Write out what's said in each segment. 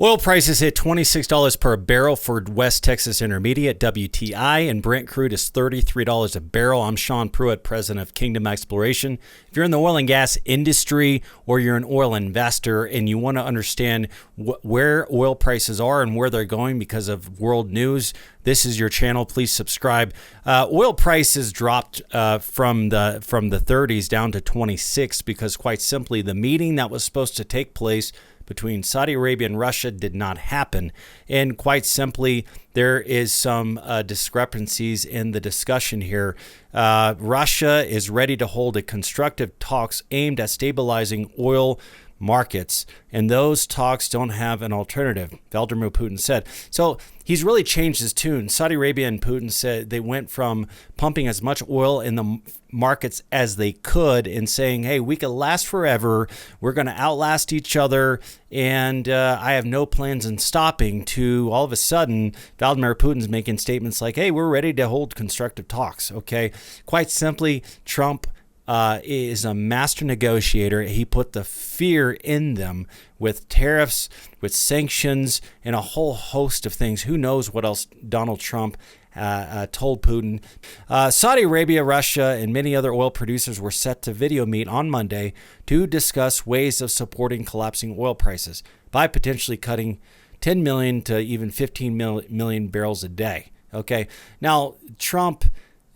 Oil prices hit $26 per barrel for West Texas Intermediate, WTI, and Brent crude is $33 a barrel. I'm Sean Pruitt, president of Kingdom Exploration. If you're in the oil and gas industry or you're an oil investor and you want to understand where oil prices are and where they're going because of world news, this is your channel. Please subscribe. Oil prices dropped from the 30s down to 26 because, quite simply, the meeting that was supposed to take place between Saudi Arabia and Russia did not happen. And quite simply, there is some discrepancies in the discussion here. Russia is ready to hold a constructive talks aimed at stabilizing oil markets, and those talks don't have an alternative, Vladimir Putin said. So he's really changed his tune. Saudi Arabia and Putin said they went from pumping as much oil in the markets as they could and saying, hey, we could last forever, we're going to outlast each other, and I have no plans in stopping, to all of a sudden Vladimir Putin's making statements like, hey, we're ready to hold constructive talks. Okay, quite simply, Trump is a master negotiator. He put the fear in them with tariffs, with sanctions, and a whole host of things. Who knows what else Donald Trump told Putin. Saudi Arabia, Russia, and many other oil producers were set to video meet on Monday to discuss ways of supporting collapsing oil prices by potentially cutting 10 million to even 15 million barrels a day. Okay, now Trump,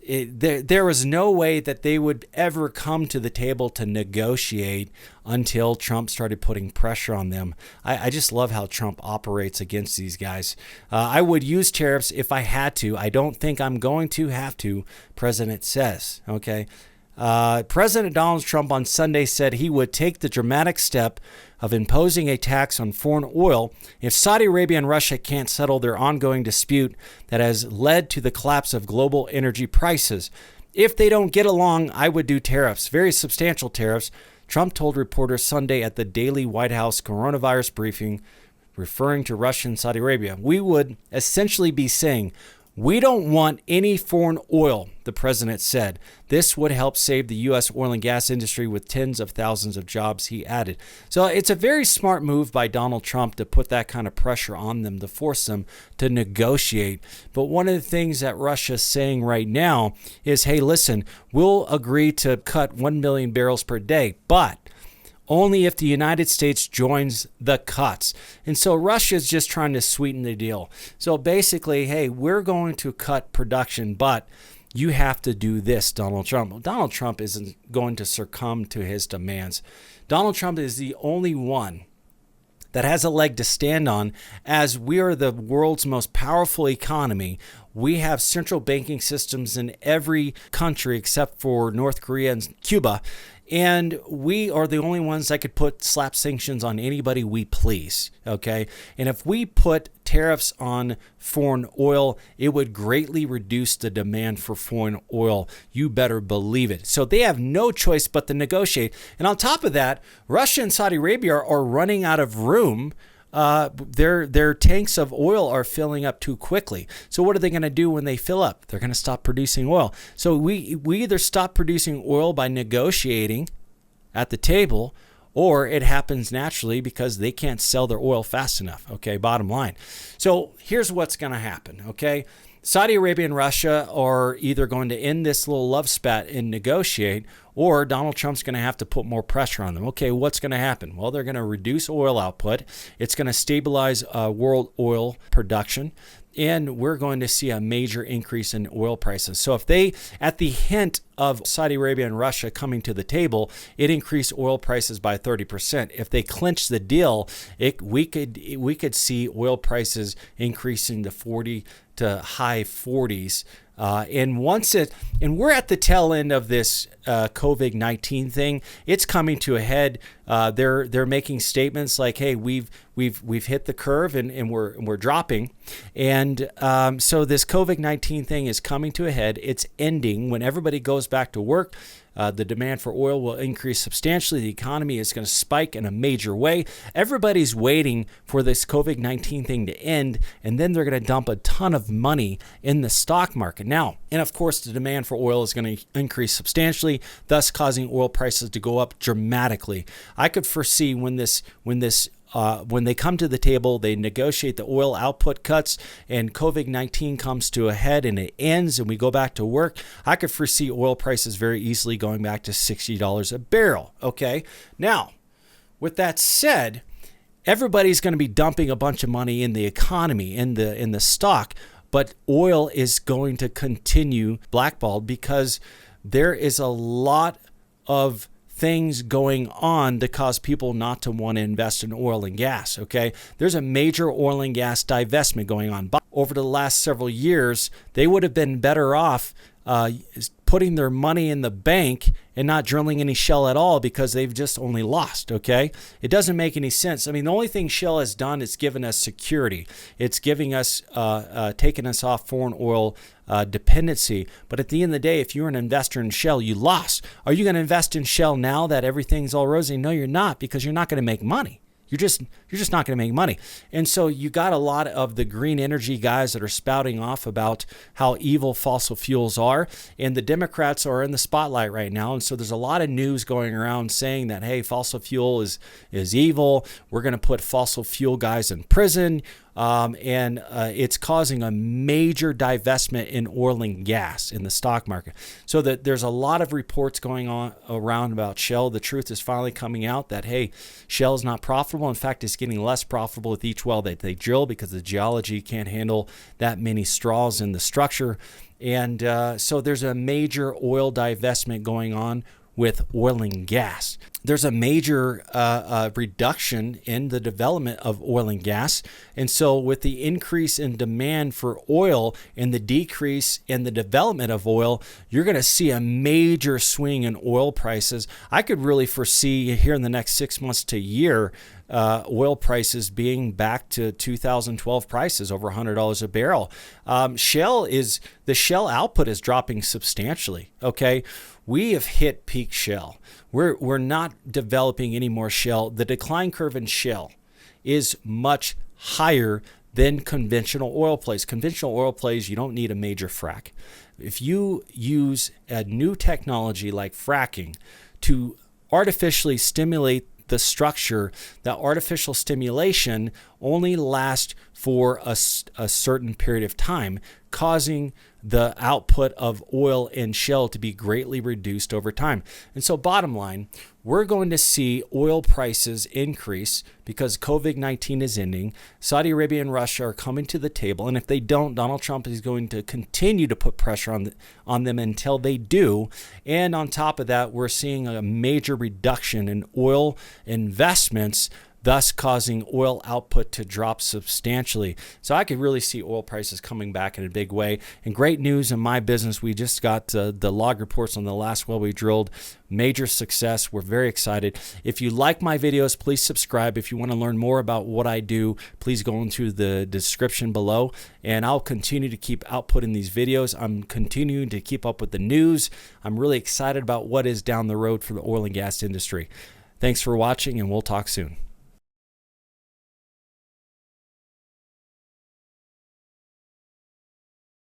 there was no way that they would ever come to the table to negotiate until Trump started putting pressure on them. I just love how Trump operates against these guys. I would use tariffs if I had to. I don't think I'm going to have to, President says. Okay. President Donald Trump on Sunday said he would take the dramatic step of imposing a tax on foreign oil if Saudi Arabia and Russia can't settle their ongoing dispute that has led to the collapse of global energy prices. If they don't get along, I would do tariffs, very substantial tariffs, Trump told reporters Sunday at the daily White House coronavirus briefing, referring to Russia and Saudi Arabia. We would essentially be saying, we don't want any foreign oil, the president said. This would help save the U.S. oil and gas industry with tens of thousands of jobs, he added. So it's a very smart move by Donald Trump to put that kind of pressure on them, to force them to negotiate. But one of the things that Russia's saying right now is, hey, listen, we'll agree to cut 1 million barrels per day, but only if the United States joins the cuts. And so Russia's just trying to sweeten the deal. So basically, hey, we're going to cut production, but you have to do this, Donald Trump. Donald Trump isn't going to succumb to his demands. Donald Trump is the only one that has a leg to stand on, as we are the world's most powerful economy. We have central banking systems in every country except for North Korea and Cuba. And we are the only ones that could slap sanctions on anybody we please, okay? And if we put tariffs on foreign oil, it would greatly reduce the demand for foreign oil. You better believe it. So they have no choice but to negotiate. And on top of that, Russia and Saudi Arabia are running out of room. Their tanks of oil are filling up too quickly. So what are they going to do when they fill up? They're going to stop producing oil. So we either stop producing oil by negotiating at the table, or it happens naturally because they can't sell their oil fast enough. Okay, bottom line. So here's what's going to happen. Okay, Saudi Arabia and Russia are either going to end this little love spat and negotiate, or Donald Trump's going to have to put more pressure on them. Okay, what's going to happen? Well, they're going to reduce oil output. It's going to stabilize world oil production, and we're going to see a major increase in oil prices. So if they, at the hint of Saudi Arabia and Russia coming to the table, it increased oil prices by 30%. If they clinch the deal, we could see oil prices increasing to 40 to high 40s. And we're at the tail end of this COVID-19 thing. It's coming to a head. They're making statements like, "Hey, we've hit the curve and we're dropping." And so this COVID-19 thing is coming to a head. It's ending when everybody goes back to work. The demand for oil will increase substantially. The economy is going to spike in a major way. Everybody's waiting for this COVID-19 thing to end, and then they're going to dump a ton of money in the stock market. Now, and of course, the demand for oil is going to increase substantially, thus causing oil prices to go up dramatically. I could foresee when this when they come to the table, they negotiate the oil output cuts, and COVID-19 comes to a head and it ends and we go back to work, I could foresee oil prices very easily going back to $60 a barrel. Okay. Now, with that said, everybody's going to be dumping a bunch of money in the economy, in the stock, but oil is going to continue blackballed because there is a lot of things going on that cause people not to want to invest in oil and gas, okay? There's a major oil and gas divestment going on. Over the last several years, they would have been better off putting their money in the bank and not drilling any shale at all because they've just only lost, okay? It doesn't make any sense. I mean, the only thing shale has done is given us security. It's giving us, taking us off foreign oil dependency. But at the end of the day, if you're an investor in shale, you lost. Are you going to invest in shale now that everything's all rosy? No, you're not, because you're not going to make money. You're just not going to make money. And so you got a lot of the green energy guys that are spouting off about how evil fossil fuels are. And the Democrats are in the spotlight right now. And so there's a lot of news going around saying that, hey, fossil fuel is evil. We're going to put fossil fuel guys in prison. And it's causing a major divestment in oil and gas in the stock market. So that there's a lot of reports going on around about shale. The truth is finally coming out that, hey, shale is not profitable. In fact, it's getting less profitable with each well that they drill because the geology can't handle that many straws in the structure. And so there's a major oil divestment going on with oil and gas. There's a major reduction in the development of oil and gas. And so with the increase in demand for oil and the decrease in the development of oil, you're going to see a major swing in oil prices. I could really foresee here in the next 6 months to a year, oil prices being back to 2012 prices, over $100 a barrel. The shale output is dropping substantially. Okay. We have hit peak shale. We're not developing any more shale. The decline curve in shale is much higher than conventional oil plays. Conventional oil plays, you don't need a major frack. If you use a new technology like fracking to artificially stimulate the structure, that artificial stimulation only lasts for a certain period of time, causing the output of oil and shale to be greatly reduced over time. And so bottom line, we're going to see oil prices increase because COVID-19 is ending. Saudi Arabia and Russia are coming to the table. And if they don't, Donald Trump is going to continue to put pressure on them until they do. And on top of that, we're seeing a major reduction in oil investments, thus causing oil output to drop substantially. So I could really see oil prices coming back in a big way. And great news in my business, we just got the log reports on the last well we drilled. Major success. We're very excited. If you like my videos, please subscribe. If you want to learn more about what I do, please go into the description below. And I'll continue to keep outputting these videos. I'm continuing to keep up with the news. I'm really excited about what is down the road for the oil and gas industry. Thanks for watching, and we'll talk soon.